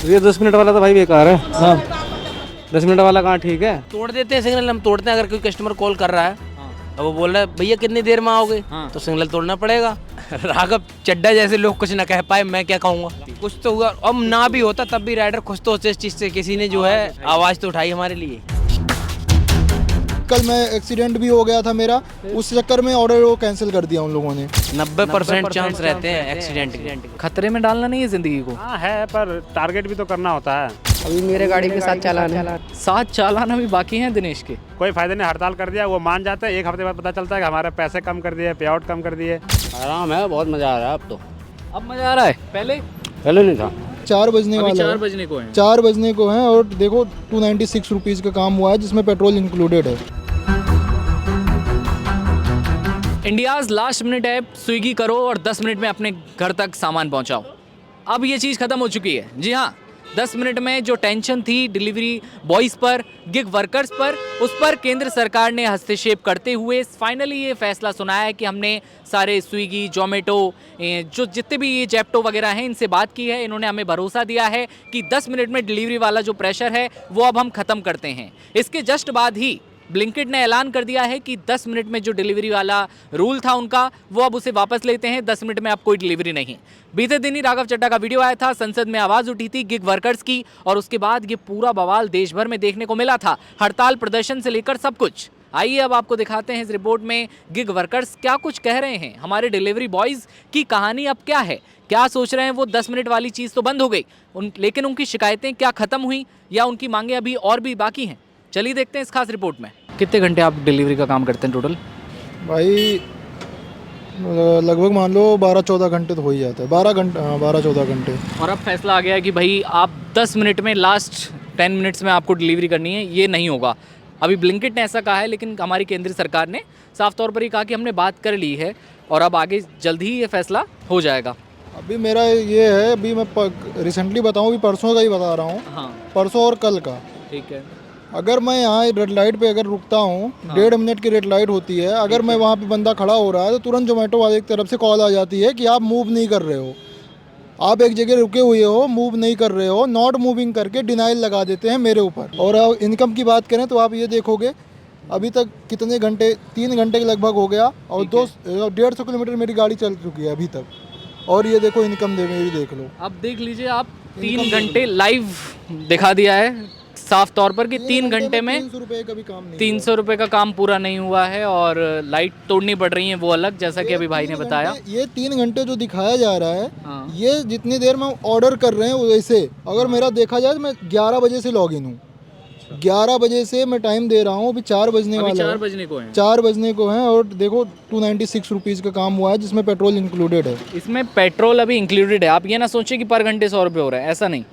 ये 10 मिनट वाला तो भाई बेकार है। हाँ 10 मिनट वाला कहाँ ठीक है। तोड़ देते हैं सिग्नल, हम तोड़ते हैं। अगर कोई कस्टमर कॉल कर रहा है अब वो बोल रहा है भैया कितनी देर में आओगे, तो सिग्नल तोड़ना पड़ेगा। राघव चड्डा जैसे लोग कुछ ना कह पाए, मैं क्या कहूँगा। कुछ तो हुआ, अब ना भी होता तब भी राइडर खुश तो होते इस चीज़ से, किसी ने जो है आवाज़ तो उठाई हमारे लिए। कल मैं एक्सीडेंट भी हो गया था मेरा, उस चक्कर में ऑर्डर वो कैंसिल कर दिया उन लोगों ने। 90% चांस रहते हैं एक्सीडेंट के। खतरे में डालना नहीं है जिंदगी को। हाँ है, पर टारगेट भी तो करना होता है। अभी मेरे गाड़ी के साथ चालान 7 चालान अभी बाकी हैं दिनेश के। कोई फायदा नहीं, हड़ताल कर दिया वो मान जाते हैं, 1 हफ्ते बाद पता चलता है कि हमारे पैसे कम कर दिए, पे आउट कम कर दिए। आराम है, बहुत मजा आ रहा है अब तो। अब मजा आ रहा है, पहले नहीं था। 4 बजने अभी वाला 4 है। बजने को है। 4 बजने को है और देखो 296 रुपीज़ का काम हुआ है, जिसमें पेट्रोल इंक्लूडेड है। India's last minute app Swiggy करो और 10 मिनट में अपने घर तक सामान पहुंचाओ। अब ये चीज़ ख़त्म हो चुकी है। जी हाँ, 10 मिनट में जो टेंशन थी डिलीवरी बॉयज़ पर, गिग वर्कर्स पर, उस पर केंद्र सरकार ने हस्तक्षेप करते हुए फाइनली ये फैसला सुनाया है कि हमने सारे स्विगी, जोमेटो, जो जितने भी ये जेप्टो वगैरह हैं, इनसे बात की है। इन्होंने हमें भरोसा दिया है कि 10 मिनट में डिलीवरी वाला जो प्रेशर है वो अब हम ख़त्म करते हैं। इसके जस्ट बाद ही ब्लिंकिट ने ऐलान कर दिया है कि 10 मिनट में जो डिलीवरी वाला रूल था उनका, वो अब उसे वापस लेते हैं। 10 मिनट में अब कोई डिलीवरी नहीं। बीते दिन ही राघव चड्ढा का वीडियो आया था, संसद में आवाज़ उठी थी गिग वर्कर्स की, और उसके बाद ये पूरा बवाल देश भर में देखने को मिला था। हड़ताल, प्रदर्शन से लेकर सब कुछ। आइए अब आपको दिखाते हैं इस रिपोर्ट में गिग वर्कर्स क्या कुछ कह रहे हैं। हमारे डिलीवरी बॉयज़ की कहानी अब क्या है, क्या सोच रहे हैं वो। 10 मिनट वाली चीज़ तो बंद हो गई, लेकिन उनकी शिकायतें क्या ख़त्म हुई या उनकी मांगें अभी और भी बाकी हैं। चलिए देखते हैं इस खास रिपोर्ट में। कितने घंटे आप डिलीवरी का काम करते हैं टोटल? भाई लगभग मान लो 12-14 घंटे तो हो ही जाता है। 12 घंटे, हाँ 12-14 घंटे। और अब फैसला आ गया है कि भाई आप 10 मिनट में, लास्ट 10 मिनट्स में आपको डिलीवरी करनी है, ये नहीं होगा। अभी ब्लिंकिट ने ऐसा कहा है, लेकिन हमारी केंद्र सरकार ने साफ तौर पर ही कहा कि हमने बात कर ली है और अब आगे जल्द ही ये फैसला हो जाएगा। अभी मेरा ये है, अभी मैं रिसेंटली बताऊँ, अभी परसों का ही बता रहा हूँ। हाँ परसों और कल का। ठीक है। अगर मैं यहाँ रेड लाइट पे अगर रुकता हूँ, 1.5 मिनट की रेड लाइट होती है, अगर मैं वहाँ पे बंदा खड़ा हो रहा है तो तुरंत जोमेटो वाले की तरफ से कॉल आ जाती है कि आप मूव नहीं कर रहे हो, आप एक जगह रुके हुए हो, मूव नहीं कर रहे हो, नॉट मूविंग करके डिनाइल लगा देते हैं मेरे ऊपर। और इनकम की बात करें तो आप ये देखोगे अभी तक कितने घंटे, 3 घंटे के लगभग हो गया, और 150 किलोमीटर मेरी गाड़ी चल चुकी है अभी तक। और ये देखो इनकम मेरी देख लो। अब देख लीजिए आप, 3 घंटे लाइव दिखा दिया है साफ तौर पर कि 3 घंटे में 300 रुपये का भी काम नहीं। 300 रुपये का काम पूरा नहीं हुआ है, और लाइट तोड़नी पड़ रही है वो अलग, जैसा कि अभी भाई ने बताया। ये 3 घंटे जो दिखाया जा रहा है, हाँ। ये जितनी देर में ऑर्डर कर रहे हैं वैसे अगर मेरा देखा जाए तो मैं 11 बजे से लॉग इन हूँ। 11 बजे से मैं टाइम दे रहा हूँ, अभी 4 बजने वाला है। 4 बजने को है। 4 बजने को है, और देखो 296 रुपीज़ का काम हुआ है, जिसमें पेट्रोल इंक्लूडेड है। इसमें पेट्रोल अभी इंक्लूडेड है। आप ये ना सोचिए कि पर घंटे 100 रुपये हो रहा है, ऐसा नहीं।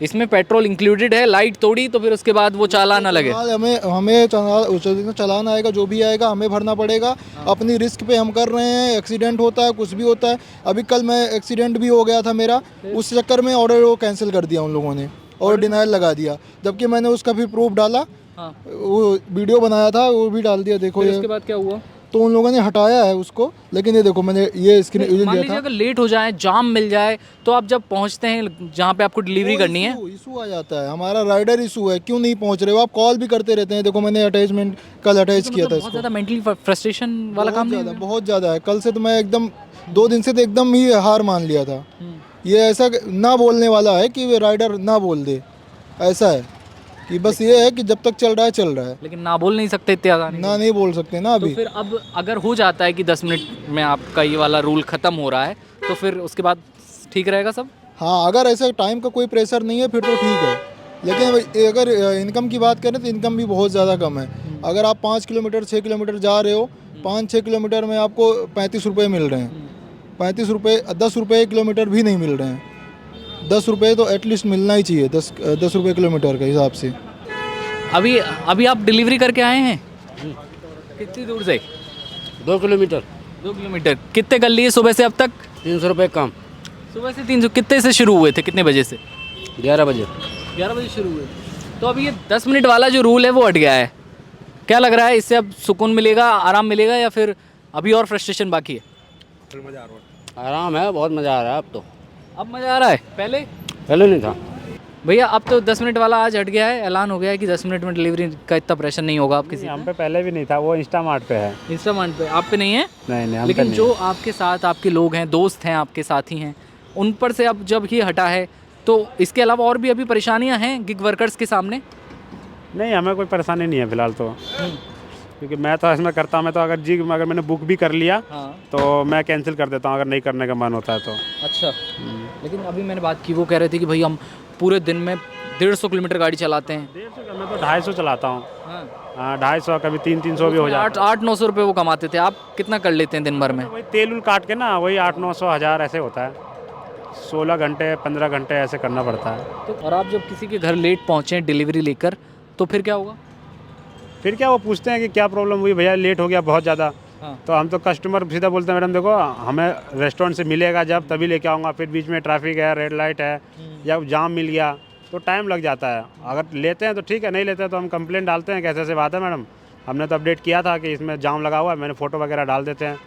इसमें पेट्रोल इंक्लूडेड है। लाइट तोड़ी तो फिर उसके बाद वो चालान ना लगे। हमें चालान आएगा, जो भी आएगा हमें भरना पड़ेगा। अपनी रिस्क पे हम कर रहे हैं। एक्सीडेंट होता है, कुछ भी होता है। अभी कल मैं एक्सीडेंट भी हो गया था मेरा, उस चक्कर में ऑर्डर वो कैंसिल कर दिया उन लोगों ने और डिनाइल लगा दिया, जबकि मैंने उसका भी प्रूफ डाला। हाँ। वो वीडियो बनाया था, वो भी डाल दिया। देखो उसके बाद क्या हुआ? तो उन लोगों ने हटाया है उसको, लेकिन ये देखो मैंने ये स्क्रीन मान लीजिए अगर लेट हो जाए, जाम मिल जाए, तो आप जब पहुंचते हैं जहाँ पे आपको डिलीवरी करनी है, इशू आ जाता है। हमारा राइडर इशू है, क्यों नहीं पहुंच रहे हो आप, कॉल भी करते रहते हैं। देखो मैंने अटैचमेंट कल अटैच किया था। बहुत ज़्यादा मेंटली फ्रस्ट्रेशन वाला काम नहीं है? बहुत ज़्यादा है। कल से तो मैं एकदम 2 दिन से तो एकदम ही हार मान लिया था। ये ऐसा ना बोलने वाला है कि राइडर ना बोल दे, ऐसा है कि बस ये है कि जब तक चल रहा है चल रहा है, लेकिन ना बोल नहीं सकते इतने आसानी ना नहीं बोल सकते ना अभी। तो फिर अब अगर हो जाता है कि 10 मिनट में आपका ये वाला रूल ख़त्म हो रहा है, तो फिर उसके बाद ठीक रहेगा सब? हाँ, अगर ऐसा टाइम का कोई प्रेशर नहीं है फिर तो ठीक है। लेकिन अगर इनकम की बात करें तो इनकम भी बहुत ज़्यादा कम है। अगर आप 5 किलोमीटर 6 किलोमीटर जा रहे हो, 5-6 किलोमीटर में आपको 35 रुपये मिल रहे हैं। 35 रुपये, 10 रुपये किलोमीटर भी नहीं मिल रहे हैं। 10 रुपये तो एटलीस्ट मिलना ही चाहिए, 10 रुपये किलोमीटर के हिसाब से। अभी आप डिलीवरी करके आए हैं? कितनी दूर से? 2 किलोमीटर। 2 किलोमीटर। कितने कर लिए सुबह से अब तक? 300 रुपये काम। सुबह से 300। कितने से शुरू हुए थे, कितने बजे से? 11 बजे। 11 बजे शुरू हुए। तो अभी ये 10 मिनट वाला जो रूल है वो हट गया है, क्या लग रहा है इससे अब सुकून मिलेगा, आराम मिलेगा, या फिर अभी और फ्रस्ट्रेशन बाकी है? आराम है, बहुत मज़ा आ रहा है अब तो। अब मज़ा आ रहा है, पहले नहीं था। भैया अब तो 10 मिनट वाला आज हट गया है, ऐलान हो गया है कि 10 मिनट में डिलीवरी का इतना प्रेशर नहीं होगा आपके हम पे पहले भी नहीं था, वो इंस्टामार्ट पे है। इंस्टामार्ट पे आप पे नहीं है? नहीं हम पे लेकिन नहीं जो आपके साथ आपके लोग हैं, दोस्त हैं, आपके साथी हैं, उन पर से अब जब ये हटा है तो इसके अलावा और भी अभी परेशानियां हैं गिग वर्कर्स के सामने? नहीं, हमें कोई परेशानी नहीं है फिलहाल तो, क्योंकि मैं तो इसमें करता हूँ। मैं तो अगर मैंने बुक भी कर लिया तो मैं कैंसिल कर देता हूँ अगर नहीं करने का मन होता है तो। अच्छा, लेकिन अभी मैंने बात की, वो कह रहे थे कि भाई हम पूरे दिन में 150 किलोमीटर गाड़ी चलाते हैं। 150, मैं तो 250 चलाता हूँ। हाँ 250, कभी 300-300 भी हो जाता है। 800-900 रुपये वो कमाते थे, आप कितना कर लेते हैं दिन भर में? वही तेल उल काट के ना, वही 800-900-1000 ऐसे होता है। 16 घंटे 15 घंटे ऐसे करना पड़ता है। तो और आप जब किसी के घर लेट पहुँचे डिलीवरी लेकर तो फिर क्या होगा? फिर क्या, वो पूछते हैं कि क्या प्रॉब्लम हुई भैया, लेट हो गया बहुत ज़्यादा। तो हम तो कस्टमर सीधा बोलते हैं, मैडम देखो हमें रेस्टोरेंट से मिलेगा जब तभी लेके आऊँगा, फिर बीच में ट्रैफिक है, रेड लाइट है या जाम मिल गया तो टाइम लग जाता है। अगर लेते हैं तो ठीक है, नहीं लेते हैं तो हम कंप्लेंट डालते हैं, कैसे बात है मैडम, हमने तो अपडेट किया था कि इसमें जाम लगा हुआ है, मैंने फ़ोटो वगैरह डाल देते हैं।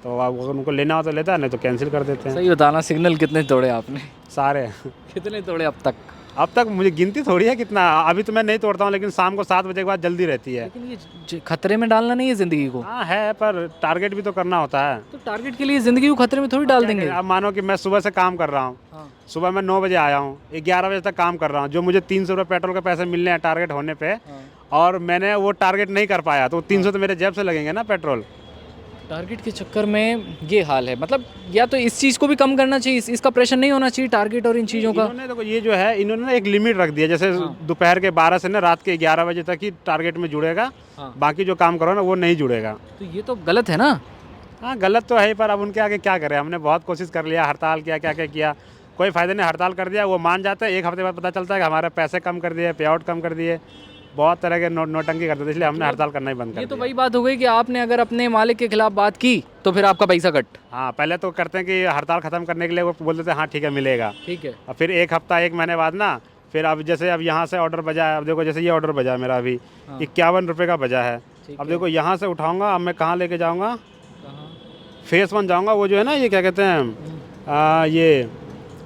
तो अगर उनको लेना हो तो लेता है, नहीं तो कैंसिल कर देते हैं। सही बताना, सिग्नल कितने तोड़े आपने? सारे। कितने तोड़े अब तक? अब तक मुझे गिनती थोड़ी है कितना, अभी तो मैं नहीं तोड़ता हूँ, लेकिन शाम को 7 बजे के बाद जल्दी रहती है। लेकिन ये खतरे में डालना नहीं है ज़िंदगी को। हाँ है, पर टारगेट भी तो करना होता है। तो टारगेट के लिए ज़िंदगी को खतरे में थोड़ी डाल देंगे। अब मानो कि मैं सुबह से काम कर रहा हूँ, सुबह मैं 9 बजे आया हूँ, 11 बजे तक काम कर रहा हूँ, जो मुझे 300 रुपये पेट्रोल के पैसे मिलने हैं टारगेट होने पे, और मैंने वो टारगेट नहीं कर पाया तो 300 तो मेरे जेब से लगेंगे ना पेट्रोल। टारगेट के चक्कर में ये हाल है, मतलब या तो इस चीज़ को भी कम करना चाहिए, इसका प्रेशर नहीं होना चाहिए टारगेट और इन चीज़ों का। इन्होंने देखो ये जो है, इन्होंने ना एक लिमिट रख दिया, जैसे दोपहर के 12 से ना रात के 11 बजे तक ही टारगेट में जुड़ेगा, बाकी जो काम करो ना वो नहीं जुड़ेगा। तो ये तो गलत है ना? हाँ गलत तो है, पर अब उनके आगे क्या करें, हमने बहुत कोशिश कर लिया, हड़ताल किया, क्या क्या किया, कोई फ़ायदा नहीं। हड़ताल कर दिया, वो मान जाते हैं, 1 हफ्ते बाद पता चलता है कि हमारे पैसे कम कर दिए, पे आउट कम कर दिए, बहुत तरह के नोटंकी करते थे, इसलिए हमने हड़ताल करना ही बंद कर ये दिया। तो वही बात हो गई कि आपने अगर अपने मालिक के खिलाफ बात की तो फिर आपका पैसा कट। हाँ पहले तो करते हैं कि हड़ताल ख़त्म करने के लिए वो बोल देते हैं हाँ ठीक है मिलेगा, ठीक है। और फिर 1 हफ्ता 1 महीने बाद ना, फिर अब जैसे अब यहाँ से ऑर्डर बजा है, अब देखो जैसे ये ऑर्डर बजा है मेरा अभी 51 रुपये का बजा है। अब देखो यहाँ से उठाऊँगा, अब मैं कहाँ लेके जाऊँगा, फेस 1 जाऊँगा, वो जो है ना ये क्या कहते हैं, ये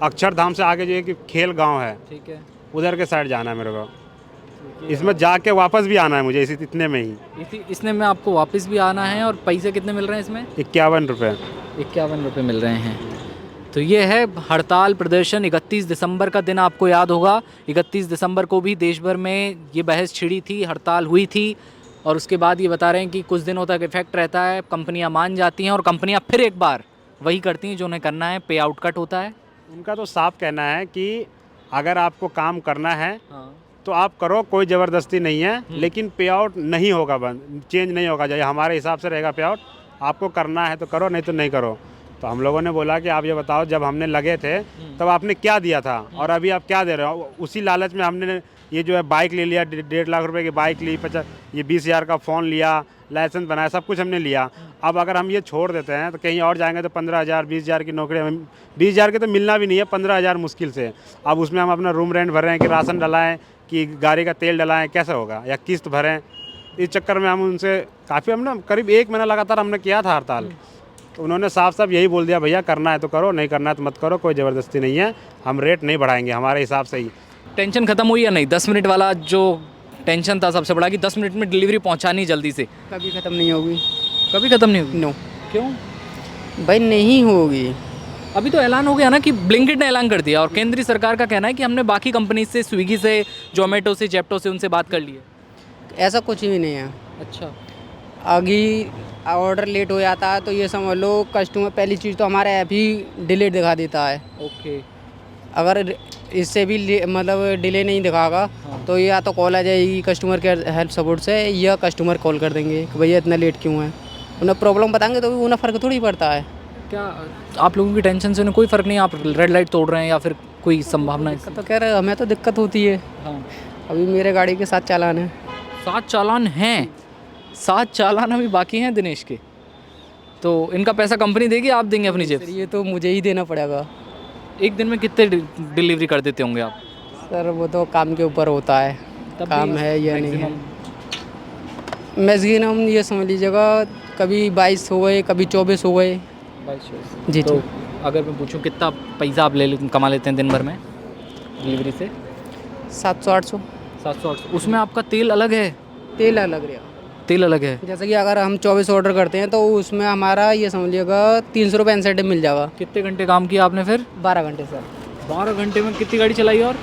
अक्षरधाम से आगे जो एक खेल गाँव है, ठीक है, उधर के साइड जाना है मेरे को, इसमें जाके वापस भी आना है मुझे, इतने में ही। इसने में आपको वापस भी आना है। और पैसे कितने मिल रहे हैं इसमें? 51 रुपये। 51 रुपये मिल रहे हैं। तो ये है हड़ताल प्रदर्शन। 31 दिसंबर का दिन आपको याद होगा, 31 दिसंबर को भी देश भर में ये बहस छिड़ी थी, हड़ताल हुई थी, और उसके बाद ये बता रहे हैं कि कुछ दिनों तक इफेक्ट रहता है, कंपनियां मान जाती हैं और कंपनियां फिर एक बार वही करती हैं जो उन्हें करना है, पे आउट कट होता है। उनका तो साफ कहना है कि अगर आपको काम करना है तो आप करो, कोई ज़बरदस्ती नहीं है, लेकिन पे आउट नहीं होगा, बंद चेंज नहीं होगा, जैसे हमारे हिसाब से रहेगा पे आउट, आपको करना है तो करो, नहीं तो नहीं करो। तो हम लोगों ने बोला कि आप ये बताओ, जब हमने लगे थे तब आपने क्या दिया था और अभी आप क्या दे रहे हो। उसी लालच में हमने ये जो है बाइक ले लिया, 1.5 लाख रुपए की बाइक ली, 20,000 का फ़ोन लिया, लाइसेंस बनाया, सब कुछ हमने लिया। अब अगर हम ये छोड़ देते हैं तो कहीं और जाएंगे तो 15,000 20,000 की नौकरी, 20,000 की तो मिलना भी नहीं है, 15,000 मुश्किल से। अब उसमें हम अपना रूम रेंट भर रहे हैं कि राशन डलाएँ कि गाड़ी का तेल डलाएँ, कैसे होगा, या किस्त भरें। इस चक्कर में हम उनसे काफ़ी, हमने करीब 1 महीना लगातार हमने किया था हड़ताल। तो उन्होंने साफ साफ यही बोल दिया, भैया करना है तो करो, नहीं करना है तो मत करो, कोई ज़बरदस्ती नहीं है, हम रेट नहीं बढ़ाएंगे हमारे हिसाब से ही। टेंशन खत्म हुई या नहीं? 10 मिनट वाला जो टेंशन था सबसे बड़ा कि 10 मिनट में डिलीवरी पहुंचानी जल्दी से, कभी ख़त्म नहीं होगी। कभी ख़त्म नहीं होगी? नो, क्यों? भाई नहीं होगी। अभी तो ऐलान हो गया ना कि ब्लिंकिट ने ऐलान कर दिया, और केंद्रीय सरकार का कहना है कि हमने बाकी कंपनी से, स्विगी से, जोमेटो से, जेप्टो से, उनसे बात कर ली है। ऐसा कुछ भी नहीं है। अच्छा, आगे ऑर्डर लेट हो जाता है तो ये समझ लो कस्टमर, पहली चीज़ तो हमारा ऐप ही डिलेट दिखा देता है। ओके। अगर इससे भी मतलब डिले नहीं दिखागा तो या तो कॉल आ जाएगी कस्टमर केयर हेल्प सपोर्ट से, या कस्टमर कॉल कर देंगे कि भैया इतना लेट क्यों है। उन्हें प्रॉब्लम बताएंगे तो भी उन्हें फ़र्क थोड़ी पड़ता है। क्या आप लोगों की टेंशन से उन्हें कोई फ़र्क नहीं? आप रेड लाइट तोड़ रहे हैं या फिर कोई संभावना है? तो कह रहे हमें तो दिक्कत होती है। हाँ, अभी मेरे गाड़ी के 7 चालान है। 7 चालान हैं? 7 चालान अभी बाकी हैं दिनेश के, तो इनका पैसा कंपनी देगी, आप देंगे अपनी जेब से? ये तो मुझे ही देना पड़ेगा। एक दिन में कितने डिलीवरी कर देते होंगे आप? सर वो तो काम के ऊपर होता है, काम है या नहीं है। मैक्सिमम ये समझ लीजिएगा कभी 22 हो गए, कभी 24 हो गए। 22 जी। तो अगर मैं पूछूं कितना पैसा आप कमा लेते हैं दिन भर में डिलीवरी से? 700-800 700-800 उसमें आपका तेल अलग है? तेल अलग रहेगा। तेल अलग है। जैसे कि अगर हम 24 ऑर्डर करते हैं तो उसमें हमारा ये समझिएगा 300 रुपये इंसेंटिव मिल जाएगा। कितने घंटे काम किया आपने फिर? 12 घंटे सर। 12 घंटे में कितनी गाड़ी चलाई? और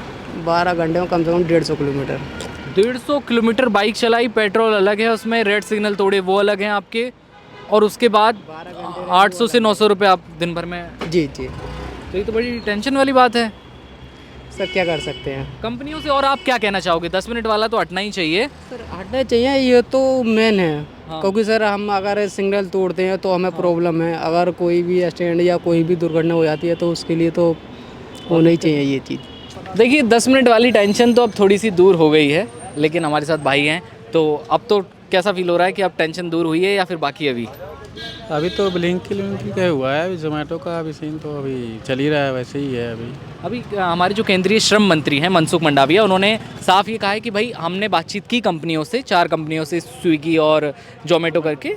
12 घंटे में कम से कम 150 किलोमीटर। 150 किलोमीटर बाइक चलाई, पेट्रोल अलग है उसमें, रेड सिग्नल तोड़े वो अलग हैं आपके, और उसके बाद 800 से 900 रुपये आप दिन भर में। जी जी तो ये तो बड़ी टेंशन वाली बात है। सर, क्या कर सकते हैं। कंपनियों से और आप क्या कहना चाहोगे? 10 मिनट वाला तो हटना ही चाहिए। सर हटना चाहिए, ये तो मेन है। हाँ। क्योंकि सर हम अगर सिग्नल तोड़ते हैं तो हमें प्रॉब्लम है। अगर कोई भी एक्सीडेंट या कोई भी दुर्घटना हो जाती है तो उसके लिए तो होना ही चाहिए ये चीज़। देखिए 10 मिनट वाली टेंशन तो अब थोड़ी सी दूर हो गई है, लेकिन हमारे साथ भाई हैं, तो अब तो कैसा फील हो रहा है कि अब टेंशन दूर हुई है या फिर बाकी अभी? अभी तो ब्लिंकिट का हुआ है, अभी जोमेटो का अभी सीन तो अभी चल ही रहा है, वैसे ही है अभी। हमारे जो केंद्रीय श्रम मंत्री हैं मनसुख मंडाविया, उन्होंने साफ ये कहा है कि भाई हमने बातचीत की कंपनियों से, 4 कंपनियों से, स्विगी और जोमेटो करके,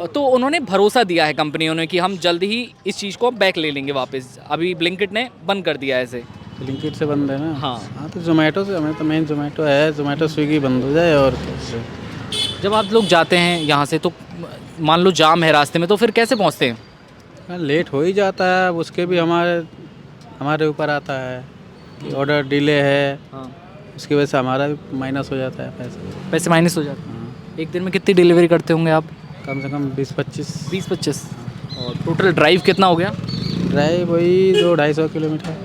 तो उन्होंने भरोसा दिया है कंपनियों ने कि हम जल्द ही इस चीज़ को बैक ले लेंगे वापस। अभी ब्लिंकिट ने बंद कर दिया है इसे। ब्लिंकिट से बंद है ना? हाँ। तो जोमेटो से, हमें तो मेन जोमेटो है, जोमेटो स्विगी बंद हो जाए और कैसे। जब आप लोग जाते हैं यहाँ से तो मान लो जाम है रास्ते में, तो फिर कैसे पहुँचते हैं? लेट हो ही जाता है, अब उसके भी हमारे ऊपर आता है कि ऑर्डर डिले है। हाँ। उसकी वजह से हमारा भी माइनस हो जाता है पैसे माइनस हो जाते हैं। हाँ। एक दिन में कितनी डिलीवरी करते होंगे आप? कम से कम 20-25। 20-25। और टोटल ड्राइव कितना हो गया? ड्राइव वही 200-250 किलोमीटर,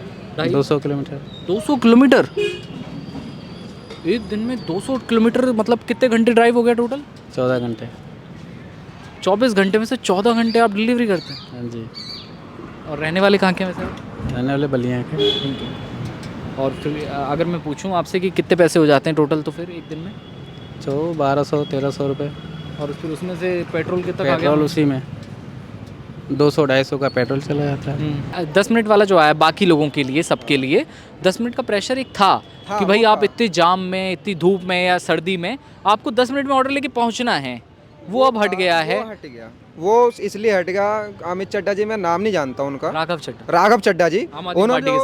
200 किलोमीटर। 200 किलोमीटर एक दिन में? 200 किलोमीटर मतलब कितने घंटे ड्राइव हो गया टोटल? 14 घंटे। 24 घंटे में से 14 घंटे आप डिलीवरी करते हैं? हाँ जी। और रहने वाले कहाँ के वैसे? रहने वाले बलिया के। और फिर अगर मैं पूछूं आपसे कि कितने पैसे हो जाते हैं टोटल तो फिर एक दिन में? 1200-1300 रुपये। और फिर उसमें से पेट्रोल कितना आ गया? पेट्रोल उसी में 200-250 का पेट्रोल चला जाता है। 10 मिनट वाला जो आया बाकी लोगों के लिए, सबके लिए 10 मिनट का प्रेशर एक था कि भाई आप इतने जाम में, इतनी धूप में या सर्दी में आपको 10 मिनट में ऑर्डर लेके पहुंचना है, वो अब हट गया है। वो हट गया, वो इसलिए हट गया। अमित चड्ढा जी, मैं नाम नहीं जानता उनका, राघव चड्ढा जी, उन्होंने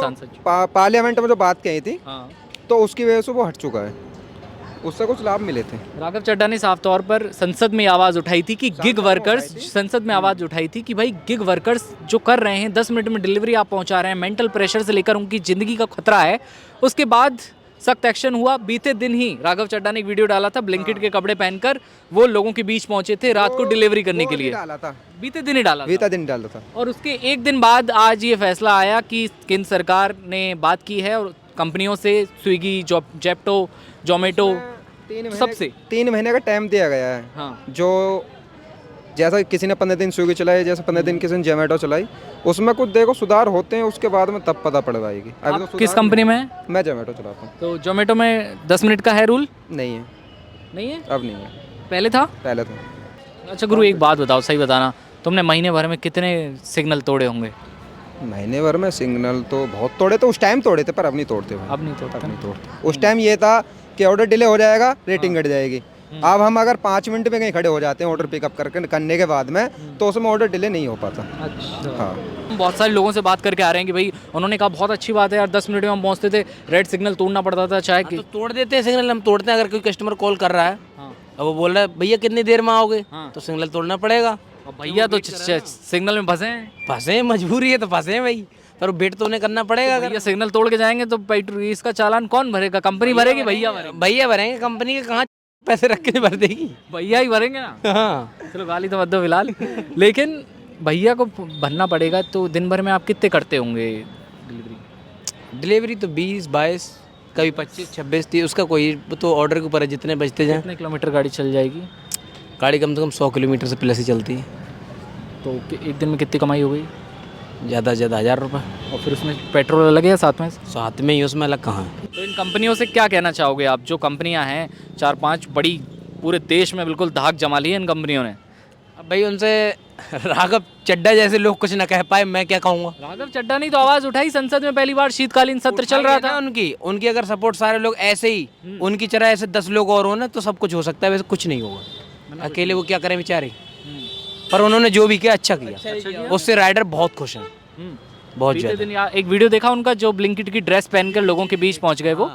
पार्लियामेंट में जो बात कही थी, तो उसकी वजह से वो हट चुका है, उससे कुछ लाभ मिले थे। राघव चड्ढा ने साफ तौर पर संसद में आवाज़ उठाई थी कि गिग वर्कर्स, संसद में आवाज़ उठाई थी कि भाई गिग वर्कर्स जो कर रहे हैं 10 मिनट में डिलीवरी आप पहुंचा रहे हैं, मेंटल प्रेशर से लेकर उनकी ज़िंदगी का खतरा है। उसके बाद सख्त एक्शन हुआ। बीते दिन ही राघव चड्ढा ने एक वीडियो डाला था, ब्लिंकिट के कपड़े पहनकर वो लोगों के बीच पहुंचे थे रात को डिलीवरी करने के लिए। डाला था, बीते दिन ही डाला था। और उसके एक दिन बाद आज ये फैसला आया कि केंद्र सरकार ने बात की है और कंपनियों से, स्विगी, जेप्टो, जोमेटो, सबसे 3 महीने का टाइम दिया गया है। हाँ। जो जैसा किसी ने 15 दिन स्विगी चलाई, जैसे 15 दिन किसी ने जोमेटो चलाई, उसमें कुछ देखो सुधार होते हैं, उसके बाद में तब पता पड़ पाएगी। अभी तो किस कंपनी में? मैं जोमेटो चलाता हूँ। तो जोमेटो में 10 मिनट का है रूल? नहीं है, नहीं है, अब नहीं है, पहले था। अच्छा गुरु एक बात बताओ, सही बताना, तुमने महीने भर में कितने सिग्नल तोड़े होंगे? महीने भर में सिग्नल तो बहुत तोड़े, तो उस टाइम तोड़े थे, पर अब नहीं तोड़ते भाई। अब नहीं तोड़ते। उस टाइम ये था कि ऑर्डर डिले हो जाएगा, रेटिंग घट जाएगी। अब हम अगर 5 मिनट में कहीं खड़े हो जाते हैं ऑर्डर पिकअप करने के बाद में, तो उसमें ऑर्डर डिले नहीं हो पाता। अच्छा। हाँ, हम बहुत सारे लोगों से बात करके आ रहे हैं कि भाई उन्होंने कहा बहुत अच्छी बात है यार, 10 मिनट में हम पहुंचते थे, रेड सिग्नल तोड़ना पड़ता था, चाहे तो तोड़ देते हैं सिग्नल, हम तोड़ते हैं। अगर कोई कस्टमर कॉल कर रहा है और वो बोल रहा है भैया कितनी देर में आओगे, तो सिग्नल तोड़ना पड़ेगा। भैया तो सिग्नल में फंसे हैं, मजबूरी है तो फंसे हैं भाई, पर वेट तो उन्हें करना पड़ेगा। अगर सिग्नल तोड़ के जाएंगे तो इसका चालान कौन भरेगा? कंपनी भरेगी? भैया भरेंगे, कंपनी के कहाँ पैसे रख के भर देगी, भैया ही भरेंगे ना। हाँ चलो गाली तो मत दो फिलहाल, लेकिन भैया को भरना पड़ेगा। तो दिन भर में आप कितने करते होंगे डिलीवरी? तो 20-22, कभी 25-26, 30, उसका कोई तो ऑर्डर के ऊपर है, जितने बजते जाए। कितने किलोमीटर गाड़ी चल जाएगी? गाड़ी कम से कम 100 किलोमीटर से प्लस ही चलती है। तो एक दिन में कितनी कमाई हो गई? ज़्यादा से ज़्यादा 1000 रुपये। और फिर उसमें पेट्रोल अलग है या साथ में? साथ में ही, उसमें अलग कहाँ है। तो इन कंपनियों से क्या कहना चाहोगे आप? जो कंपनियां हैं 4-5 बड़ी, पूरे देश में बिल्कुल धाक जमा ली है इन कंपनियों ने। अब भाई उनसे राघव चड्ढा जैसे लोग कुछ ना कह पाए, मैं क्या कहूँगा। राघव चड्ढा ने तो आवाज़ उठाई संसद में, पहली बार शीतकालीन सत्र चल रहा था। उनकी अगर सपोर्ट सारे लोग ऐसे ही उनकी तरह ऐसे 10 लोग और हो ना, तो सब कुछ हो सकता है। वैसे कुछ नहीं होगा, अकेले वो क्या करें बेचारे। पर उन्होंने जो भी किया अच्छा किया, उससे राइडर बहुत खुश हैं। बहुत बीते ज़्यादा। दिन एक वीडियो देखा उनका, जो ब्लिंकिट की ड्रेस पहनकर लोगों के बीच पहुंच गए वो,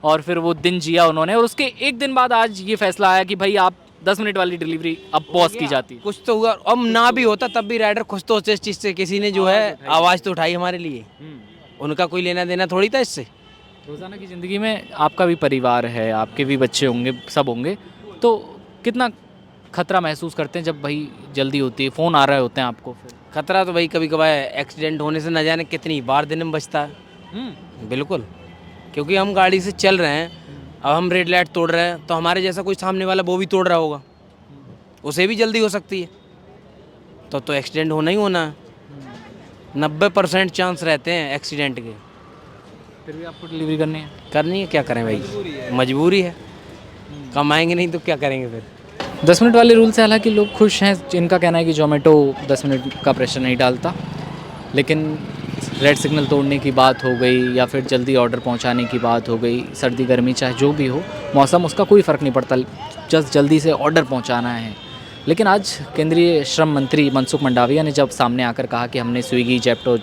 और फिर वो दिन जिया उन्होंने, और उसके एक दिन बाद आज ये फैसला आया कि भाई आप 10 मिनट वाली डिलीवरी अब पॉज की जाती है। कुछ तो हुआ, अब ना भी होता तब भी राइडर खुश तो होते इस चीज़ से, किसी ने जो है आवाज़ तो उठाई हमारे लिए, उनका कोई लेना देना थोड़ी था इससे। रोज़ाना की ज़िंदगी में आपका भी परिवार है, आपके भी बच्चे होंगे, सब होंगे, तो कितना खतरा महसूस करते हैं जब भाई जल्दी होती है, फ़ोन आ रहे होते हैं आपको? फिर खतरा तो भाई कभी कभार एक्सीडेंट होने से न जाने कितनी बार दिन में बचता है। बिल्कुल, क्योंकि हम गाड़ी से चल रहे हैं, अब हम रेड लाइट तोड़ रहे हैं तो हमारे जैसा कोई सामने वाला वो भी तोड़ रहा होगा, उसे भी जल्दी हो सकती है, तो एक्सीडेंट होना ही होना है। 90% चांस रहते हैं एक्सीडेंट के। फिर भी आपको डिलीवरी करनी है? क्या करें भाई, मजबूरी है, कमाएंगे नहीं तो क्या करेंगे फिर। 10 मिनट वाले रूल से हालांकि लोग खुश हैं, इनका कहना है कि जोमेटो 10 मिनट का प्रेशर नहीं डालता, लेकिन रेड सिग्नल तोड़ने की बात हो गई या फिर जल्दी ऑर्डर पहुंचाने की बात हो गई, सर्दी गर्मी चाहे जो भी हो मौसम, उसका कोई फ़र्क नहीं पड़ता, जस्ट जल्दी से ऑर्डर पहुंचाना है। लेकिन आज केंद्रीय श्रम मंत्री मनसुख मंडाविया ने जब सामने आकर कहा कि हमने स्विगी, जेप्टो,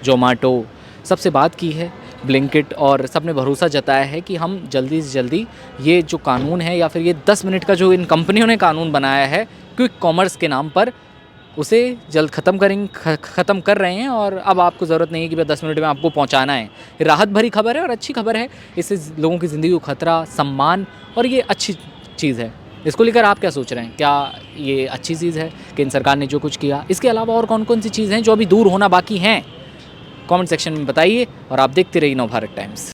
जोमेटो सबसे बात की है, ब्लिंकिट, और सबने भरोसा जताया है कि हम जल्दी से जल्दी ये जो कानून है या फिर ये 10 मिनट का जो इन कंपनियों ने कानून बनाया है क्विक कॉमर्स के नाम पर, उसे जल्द ख़त्म कर रहे हैं, और अब आपको ज़रूरत नहीं है कि भाई 10 मिनट में आपको पहुंचाना है। ये राहत भरी खबर है और अच्छी खबर है, इससे लोगों की ज़िंदगी को खतरा, सम्मान, और ये अच्छी चीज़ है। इसको लेकर आप क्या सोच रहे हैं? क्या ये अच्छी चीज़ है केंद्र सरकार ने जो कुछ किया? इसके अलावा और कौन कौन सी चीज़ हैं जो अभी दूर होना बाकी हैं? कमेंट सेक्शन में बताइए, और आप देखते रहिए नवभारत टाइम्स।